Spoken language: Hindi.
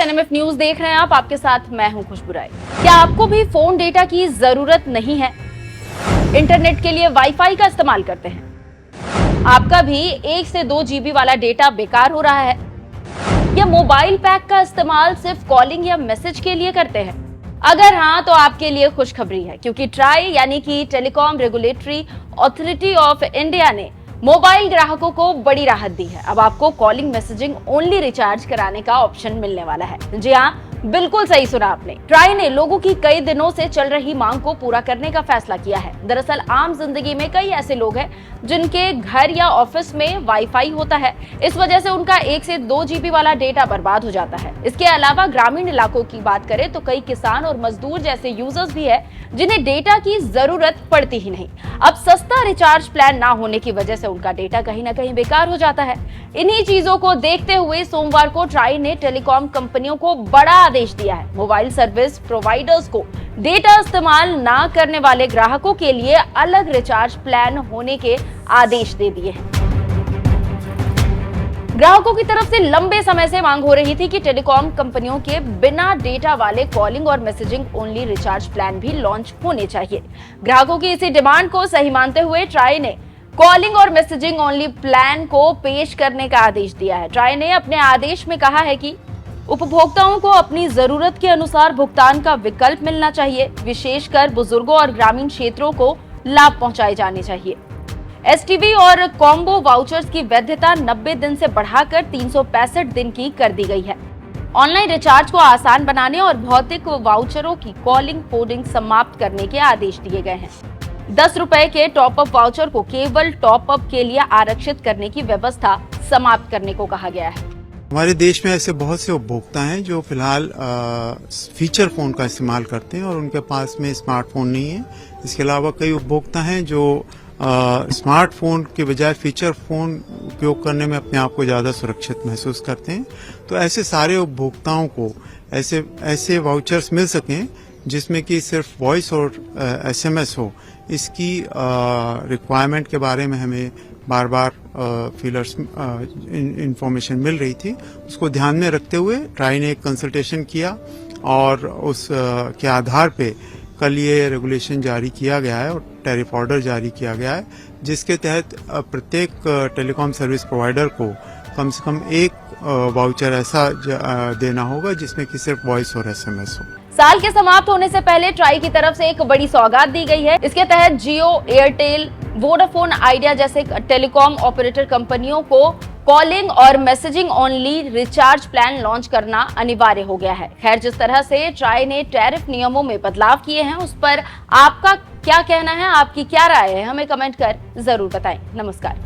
एनएमएफ न्यूज देख रहे हैं आप, आपके साथ मैं हूं खुशबू राय। क्या आपको भी फोन डेटा की जरूरत नहीं है? इंटरनेट के लिए वाईफाई का इस्तेमाल करते हैं? आपका भी 1 से 2 GB वाला डेटा बेकार हो रहा है? या मोबाइल पैक का इस्तेमाल सिर्फ कॉलिंग या मैसेज के लिए करते हैं? अगर हाँ, तो आपके लिए खुशखबरी है, क्योंकि ट्राई यानी कि telecom regulatory authority of India ने मोबाइल ग्राहकों को बड़ी राहत दी है। अब आपको कॉलिंग मैसेजिंग ओनली रिचार्ज कराने का ऑप्शन मिलने वाला है। जी हाँ, बिल्कुल सही सुना आपने। ट्राई ने लोगों की कई दिनों से चल रही मांग को पूरा करने का फैसला किया है। दरअसल आम जिंदगी में कई ऐसे लोग हैं जिनके घर या ऑफिस में वाईफाई होता है, इस वजह से उनका 1 से 2 GB वाला डेटा बर्बाद हो जाता है। इसके अलावा ग्रामीण इलाकों की बात करें तो कई किसान और मजदूर जैसे यूजर्स भी है जिन्हें डेटा की जरूरत पड़ती ही नहीं। अब सस्ता रिचार्ज प्लान ना होने की वजह से उनका डेटा कहीं ना कहीं बेकार हो जाता है। इन्हीं चीजों को देखते हुए सोमवार को ट्राई ने टेलीकॉम कंपनियों को बड़ा आदेश दिया है। मोबाइल सर्विस प्रोवाइडर्स को डेटा इस्तेमाल ना करने वाले ग्राहकों के लिए अलग रिचार्ज प्लान होने के आदेश दे दिए हैं। ग्राहकों की तरफ से लंबे समय से मांग हो रही थी कि टेलीकॉम कंपनियों के बिना डेटा वाले कॉलिंग और मैसेजिंग ओनली रिचार्ज प्लान भी लॉन्च होने चाहिए। ग्राहकों की इसी डिमांड को सही मानते हुए ट्राई ने कॉलिंग और मैसेजिंग ओनली प्लान को पेश करने का आदेश दिया है। ट्राई ने अपने आदेश में कहा है कि उपभोक्ताओं को अपनी जरूरत के अनुसार भुगतान का विकल्प मिलना चाहिए। विशेषकर बुजुर्गों और ग्रामीण क्षेत्रों को लाभ पहुंचाए जाने चाहिए। एसटीवी और कॉम्बो वाउचर्स की वैधता 90 दिन से बढ़ाकर 365 दिन की कर दी गई है। ऑनलाइन रिचार्ज को आसान बनाने और भौतिक वाउचरों की कॉलिंग कोडिंग समाप्त करने के आदेश दिए गए हैं। 10 रुपए के टॉपअप वाउचर को केवल टॉपअप के लिए आरक्षित करने की व्यवस्था समाप्त करने को कहा गया है। हमारे देश में ऐसे बहुत से उपभोक्ता हैं जो फिलहाल फीचर फोन का इस्तेमाल करते हैं और उनके पास में स्मार्टफोन नहीं है। इसके अलावा कई उपभोक्ता हैं जो स्मार्टफोन के बजाय फीचर फोन उपयोग करने में अपने आप को ज्यादा सुरक्षित महसूस करते हैं। तो ऐसे सारे उपभोक्ताओं को ऐसे वाउचर्स मिल सकें जिसमें कि सिर्फ वॉइस और एसएमएस हो, इसकी रिक्वायरमेंट के बारे में हमें बार बार फीलर्स इंफॉर्मेशन मिल रही थी। उसको ध्यान में रखते हुए ट्राई ने एक कंसल्टेशन किया और उस के आधार पे कल ये रेगुलेशन जारी किया गया है और टैरिफ ऑर्डर जारी किया गया है, जिसके तहत प्रत्येक टेलीकॉम सर्विस प्रोवाइडर को कम से कम एक वाउचर ऐसा देना होगा जिसमें कि सिर्फ वॉइस और एसएमएस हो। साल के समाप्त होने से पहले ट्राई की तरफ से एक बड़ी सौगात दी गई है। इसके तहत जियो, एयरटेल, वोडाफोन आइडिया जैसे टेलीकॉम ऑपरेटर कंपनियों को कॉलिंग और messaging only recharge plan launch करना अनिवार्य हो गया है। खैर, जिस तरह से ट्राई ने टैरिफ नियमों में बदलाव किए हैं उस पर आपका क्या कहना है, आपकी क्या राय है, हमें कमेंट कर जरूर बताएं। नमस्कार।